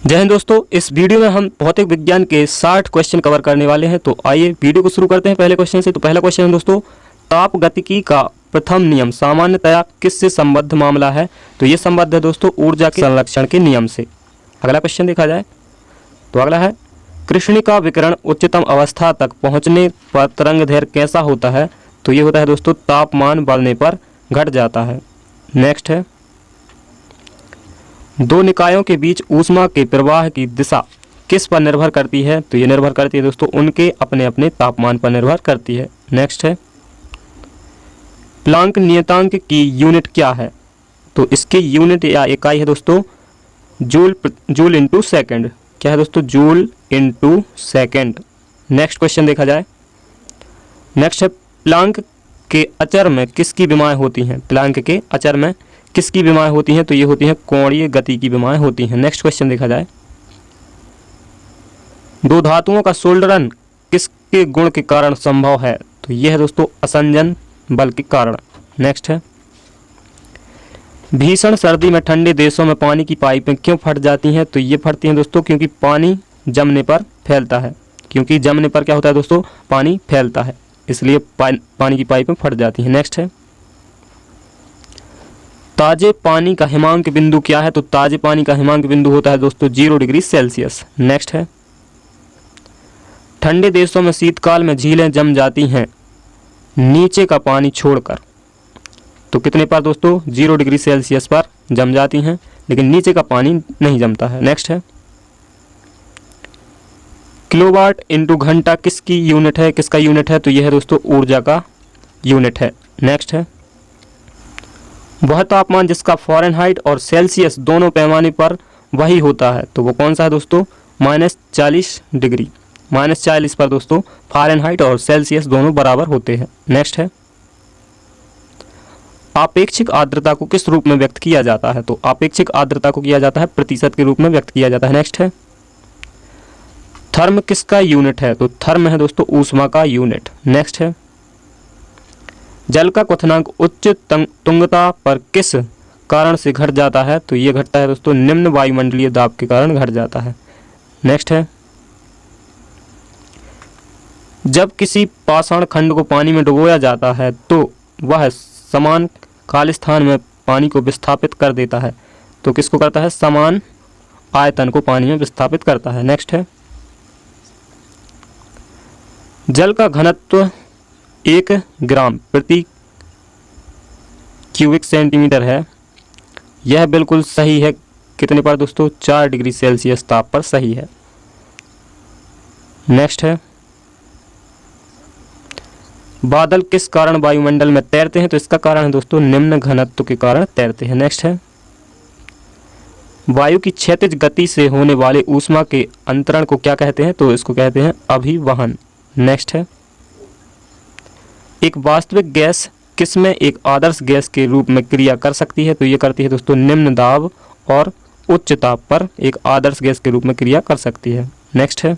जय हिंद दोस्तों, इस वीडियो में हम भौतिक विज्ञान के 60 क्वेश्चन कवर करने वाले हैं। तो आइए वीडियो को शुरू करते हैं पहले क्वेश्चन से। तो पहला क्वेश्चन है दोस्तों, ताप गतिकी का प्रथम नियम सामान्यतया किससे संबद्ध मामला है? तो ये संबद्ध है दोस्तों ऊर्जा के संरक्षण के नियम से। अगला क्वेश्चन देखा जाए तो अगला है, कृष्णिका विकिरण उच्चतम अवस्था तक पहुँचने पर तरंग दैर्घ्य कैसा होता है? तो ये होता है दोस्तों तापमान बढ़ने पर घट जाता है। नेक्स्ट है, दो निकायों के बीच ऊष्मा के प्रवाह की दिशा किस पर निर्भर करती है? तो ये निर्भर करती है दोस्तों उनके अपने अपने तापमान पर निर्भर करती है। नेक्स्ट है, प्लांक नियतांक की यूनिट क्या है? तो इसकी यूनिट या इकाई है दोस्तों जूल इंटू सेकेंड। क्या है दोस्तों? Joule into second. Next question देखा जाए। नेक्स्ट है, प्लांक के अचर में किसकी विमाएं होती हैं? प्लांक के अचर में किसकी विमाएं होती हैं? तो ये होती हैं कोणीय गति की विमाएं होती हैं। नेक्स्ट क्वेश्चन देखा जाए, दो धातुओं का सोल्डरन किसके गुण के कारण संभव है? तो ये है दोस्तों असंजन बल के कारण। नेक्स्ट है, भीषण सर्दी में ठंडे देशों में पानी की पाइपें क्यों फट जाती हैं? तो ये फटती हैं दोस्तों क्योंकि पानी जमने पर फैलता है। क्योंकि जमने पर क्या होता है दोस्तों? पानी फैलता है, इसलिए पानी की पाइपें फट जाती हैं। नेक्स्ट है, ताजे पानी का हिमांक बिंदु क्या है? तो ताजे पानी का हिमांक बिंदु होता है दोस्तों 0 डिग्री सेल्सियस। नेक्स्ट है, ठंडे देशों में शीतकाल में झीलें जम जाती हैं नीचे का पानी छोड़कर। तो कितने पर दोस्तों? 0 डिग्री सेल्सियस पर जम जाती हैं, लेकिन नीचे का पानी नहीं जमता है। नेक्स्ट है, किलोवाट इंटू घंटा किसकी यूनिट है? किसका यूनिट है? तो यह है दोस्तों ऊर्जा का यूनिट है। नेक्स्ट है, वह तापमान जिसका फ़ारेनहाइट और सेल्सियस दोनों पैमाने पर वही होता है, तो वो कौन सा है दोस्तों? -40 डिग्री। -40 पर दोस्तों फ़ारेनहाइट और सेल्सियस दोनों बराबर होते हैं। नेक्स्ट है, आपेक्षिक आर्द्रता को किस रूप में व्यक्त किया जाता है? तो आपेक्षिक आर्द्रता को किया जाता है प्रतिशत के रूप में व्यक्त किया जाता है। नेक्स्ट है, थर्म किसका यूनिट है? तो थर्म है दोस्तों ऊष्मा का यूनिट। नेक्स्ट है, जल का क्वथनांक उच्च तुंगता पर किस कारण से घट जाता है? तो ये घटता है दोस्तों निम्न वायुमंडलीय दाब के कारण घट जाता है। नेक्स्ट है, जब किसी पाषाण खंड को पानी में डुबोया जाता है तो वह समान काल स्थान में पानी को विस्थापित कर देता है। तो किसको करता है? समान आयतन को पानी में विस्थापित करता है। नेक्स्ट है, जल का घनत्व 1 ग्राम प्रति क्यूबिक सेंटीमीटर है। यह बिल्कुल सही है। कितने पर दोस्तों? 4 डिग्री सेल्सियस ताप पर सही है। नेक्स्ट है, बादल किस कारण वायुमंडल में तैरते हैं? तो इसका कारण है दोस्तों निम्न घनत्व के कारण तैरते हैं। नेक्स्ट है, वायु की क्षैतिज गति से होने वाले ऊष्मा के अंतरण को क्या कहते हैं? तो इसको कहते हैं अभिवहन। नेक्स्ट है, एक वास्तविक गैस किसमें एक आदर्श गैस के रूप में क्रिया कर सकती है? तो ये करती है दोस्तों निम्न दाब और उच्च ताप पर एक आदर्श गैस के रूप में क्रिया कर सकती है। नेक्स्ट है,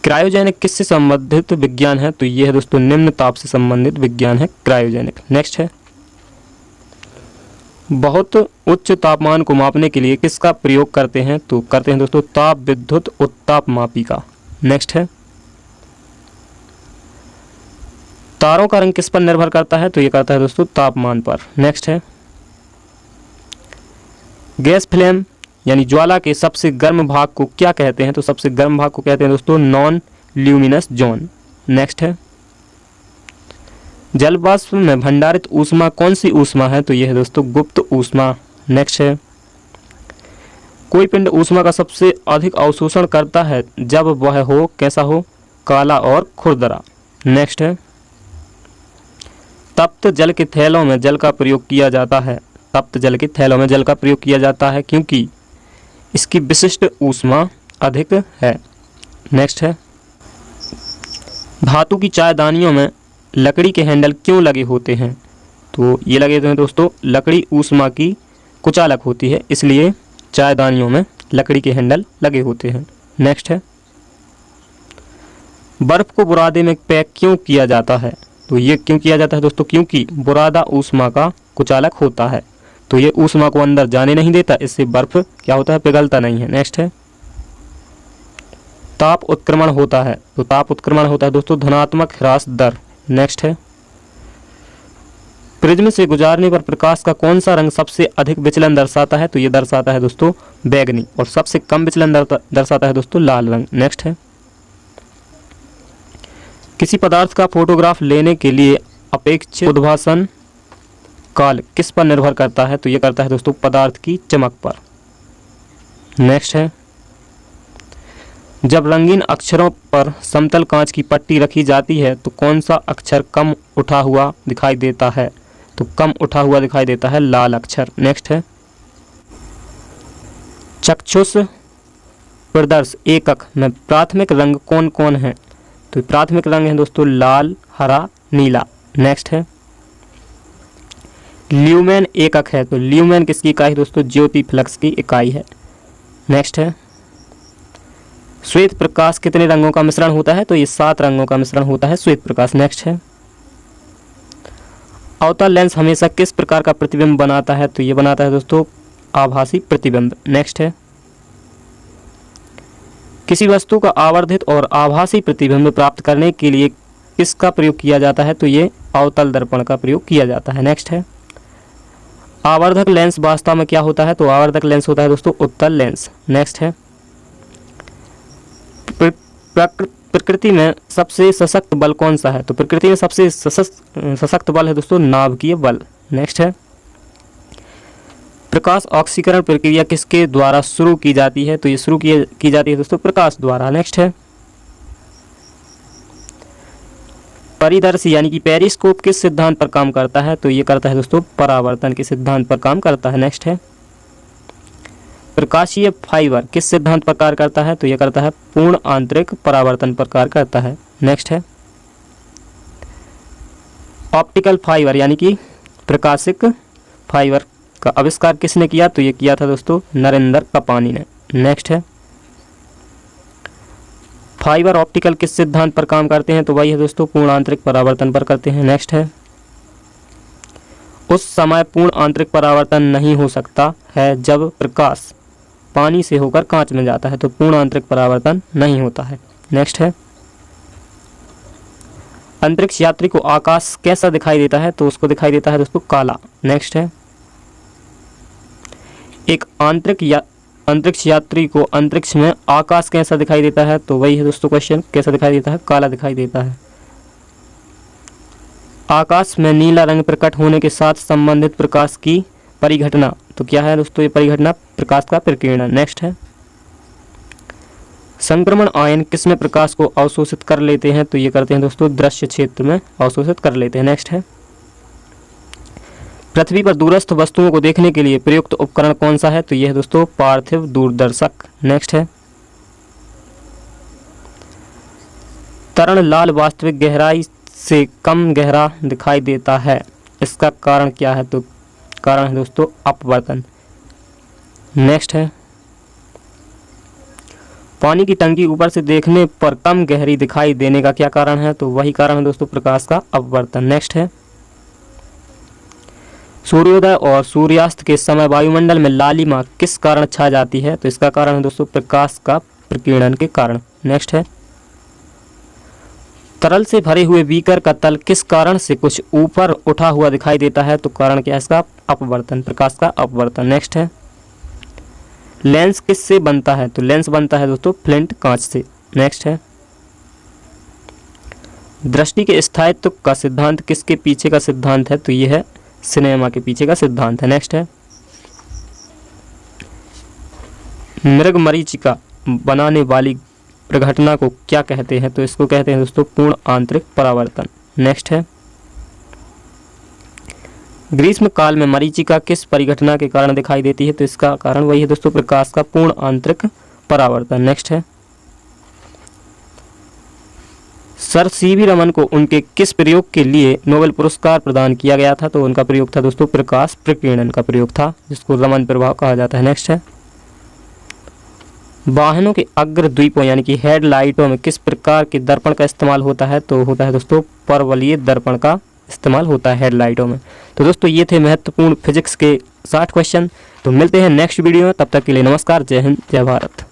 क्रायोजेनिक किससे संबंधित विज्ञान है? तो ये है दोस्तों निम्न ताप से संबंधित विज्ञान है क्रायोजेनिक। नेक्स्ट है, बहुत उच्च तापमान को मापने के लिए किसका प्रयोग करते हैं? तो करते हैं दोस्तों ताप विद्युत उत्तापमापी का। नेक्स्ट है, तारों का रंग किस पर निर्भर करता है? तो ये करता है दोस्तों तापमान पर। नेक्स्ट है, गैस फ्लेम यानी ज्वाला के सबसे गर्म भाग को क्या कहते हैं? तो सबसे गर्म भाग को कहते हैं दोस्तों नॉन ल्यूमिनस जोन। नेक्स्ट है, जल वाष्प में भंडारित ऊष्मा कौन सी ऊष्मा है? तो यह है दोस्तों गुप्त ऊष्मा। नेक्स्ट है, कोई पिंड ऊष्मा का सबसे अधिक अवशोषण करता है जब वह हो कैसा हो? काला और खुरदरा। नेक्स्ट है, तप्त जल के थैलों में जल का प्रयोग किया जाता है। तप्त जल के थैलों में जल का प्रयोग किया जाता है क्योंकि इसकी विशिष्ट ऊष्मा अधिक है। नेक्स्ट है, धातु की चायदानियों में लकड़ी के हैंडल क्यों लगे होते हैं? तो ये लगे होते हैं दोस्तों लकड़ी ऊष्मा की कुचालक होती है, इसलिए चायदानियों में लकड़ी के हैंडल लगे होते हैं। नेक्स्ट है, बर्फ को बुरादे में पैक क्यों किया जाता है? तो ये क्यों किया जाता है दोस्तों? क्योंकि बुरादा ऊष्मा का कुचालक होता है। तो ये ऊष्मा को अंदर जाने नहीं देता, इससे बर्फ क्या होता है, पिघलता नहीं है। नेक्स्ट है ताप उत्क्रमण होता है, तो ताप उत्क्रमण होता है दोस्तों धनात्मक ह्रास दर। नेक्स्ट है प्रिज्म से गुजारने पर प्रकाश का कौन सा रंग सबसे अधिक विचलन दर्शाता है, तो ये दर्शाता है दोस्तों बैगनी, और सबसे कम विचलन दर्शाता है दोस्तों लाल रंग। नेक्स्ट है किसी पदार्थ का फोटोग्राफ लेने के लिए अपेक्षित उद्भासन काल किस पर निर्भर करता है, तो ये करता है दोस्तों पदार्थ की चमक पर। नेक्स्ट है जब रंगीन अक्षरों पर समतल कांच की पट्टी रखी जाती है तो कौन सा अक्षर कम उठा हुआ दिखाई देता है, तो कम उठा हुआ दिखाई देता है लाल अक्षर। नेक्स्ट है चक्षुष प्रदर्श एकक में प्राथमिक रंग कौन कौन है, तो प्राथमिक रंग है दोस्तों लाल, हरा, नीला। नेक्स्ट है ल्यूमेन एकक है, तो ल्यूमेन किसकी इकाई दोस्तों, ज्योति फ्लक्स की इकाई है। नेक्स्ट है श्वेत प्रकाश कितने रंगों का मिश्रण होता है, तो ये 7 रंगों का मिश्रण होता है श्वेत प्रकाश। नेक्स्ट है अवतल लेंस हमेशा किस प्रकार का प्रतिबिंब बनाता है, तो ये बनाता है दोस्तों आभासी प्रतिबिंब। नेक्स्ट है किसी वस्तु का आवर्धित और आभासी प्रतिबिंब प्राप्त करने के लिए किसका प्रयोग किया जाता है, तो ये अवतल दर्पण का प्रयोग किया जाता है। नेक्स्ट है आवर्धक लेंस वास्तव में क्या होता है, तो आवर्धक लेंस होता है दोस्तों उत्तल लेंस। नेक्स्ट है प्रकृति में सबसे सशक्त बल कौन सा है, तो प्रकृति में सबसे सशक्त बल है दोस्तों नाभिकीय बल। नेक्स्ट है प्रकाश ऑक्सीकरण प्रक्रिया किसके द्वारा शुरू की जाती है, तो ये शुरू की जाती है दोस्तों प्रकाश द्वारा। नेक्स्ट है परिदर्शी यानी कि पेरिस्कोप किस सिद्धांत पर काम करता है, तो ये करता है दोस्तों परावर्तन के सिद्धांत पर काम करता है। नेक्स्ट है प्रकाशीय फाइबर किस सिद्धांत पर कार्य करता है, तो ये करता है पूर्ण आंतरिक परावर्तन पर कार्य करता है। नेक्स्ट है ऑप्टिकल फाइबर यानी कि प्रकाशिक फाइबर का आविष्कार किसने किया, तो ये किया था दोस्तों नरेंद्र कपानी ने। नेक्स्ट है फाइबर ऑप्टिकल किस सिद्धांत पर काम करते हैं, तो वही है दोस्तों पूर्ण आंतरिक परावर्तन पर करते हैं। नेक्स्ट है उस समय पूर्ण आंतरिक परावर्तन नहीं हो सकता है जब प्रकाश पानी से होकर कांच में जाता है, तो पूर्ण आंतरिक परावर्तन नहीं होता है। नेक्स्ट है अंतरिक्ष यात्री को आकाश कैसा दिखाई देता है, तो उसको दिखाई देता है दोस्तों काला। नेक्स्ट है एक अंतरिक्ष यात्री को अंतरिक्ष में आकाश कैसा दिखाई देता है, तो वही है दोस्तों क्वेश्चन, कैसा दिखाई देता है, काला दिखाई देता है। आकाश में नीला रंग प्रकट होने के साथ संबंधित प्रकाश की परिघटना, तो क्या है दोस्तों ये परिघटना प्रकाश का प्रकीर्णन। नेक्स्ट है संक्रमण आयन किसमें प्रकाश को अवशोषित कर लेते हैं, तो ये करते हैं दोस्तों दृश्य क्षेत्र में अवशोषित कर लेते हैं। नेक्स्ट है पृथ्वी पर दूरस्थ वस्तुओं को देखने के लिए प्रयुक्त उपकरण कौन सा है, तो यह है दोस्तों पार्थिव दूरदर्शक। नेक्स्ट है तरण लाल वास्तविक गहराई से कम गहरा दिखाई देता है, इसका कारण क्या है, तो कारण है दोस्तों अपवर्तन। नेक्स्ट है पानी की टंकी ऊपर से देखने पर कम गहरी दिखाई देने का क्या कारण है, तो वही कारण है दोस्तों प्रकाश का अपवर्तन। नेक्स्ट है सूर्योदय और सूर्यास्त के समय वायुमंडल में लालिमा किस कारण छा जाती है, तो इसका कारण है दोस्तों प्रकाश का प्रकीर्णन के कारण। नेक्स्ट है तरल से भरे हुए बीकर का तल किस कारण से कुछ ऊपर उठा हुआ दिखाई देता है, तो कारण क्या है इसका अपवर्तन, प्रकाश का अपवर्तन। नेक्स्ट है लेंस किससे बनता है, तो लेंस बनता है दोस्तों फ्लिंट कांच से। नेक्स्ट है दृष्टि के स्थायित्व का सिद्धांत किसके पीछे का सिद्धांत है, तो यह है सिनेमा के पीछे का सिद्धांत है। नेक्स्ट है मृग मरीचिका बनाने वाली प्रघटना को क्या कहते हैं, तो इसको कहते हैं दोस्तों पूर्ण आंतरिक परावर्तन। नेक्स्ट है ग्रीष्म काल में मरीचिका किस परिघटना के कारण दिखाई देती है, तो इसका कारण वही है दोस्तों प्रकाश का पूर्ण आंतरिक परावर्तन। नेक्स्ट है सर सीवी रमन को उनके किस प्रयोग के लिए नोबेल पुरस्कार प्रदान किया गया था, तो उनका प्रयोग था दोस्तों प्रकाश प्रकीर्णन का प्रयोग था, जिसको रमन प्रभाव कहा जाता है। नेक्स्ट है वाहनों के अग्र द्वीपों यानी कि हेडलाइटों में किस प्रकार के दर्पण का इस्तेमाल होता है, तो होता है दोस्तों परवलयिक दर्पण का इस्तेमाल होता है हेडलाइटों में। तो दोस्तों ये थे महत्वपूर्ण फिजिक्स के 60 क्वेश्चन। तो मिलते हैं नेक्स्ट वीडियो में, तब तक के लिए नमस्कार, जय हिंद, जय भारत।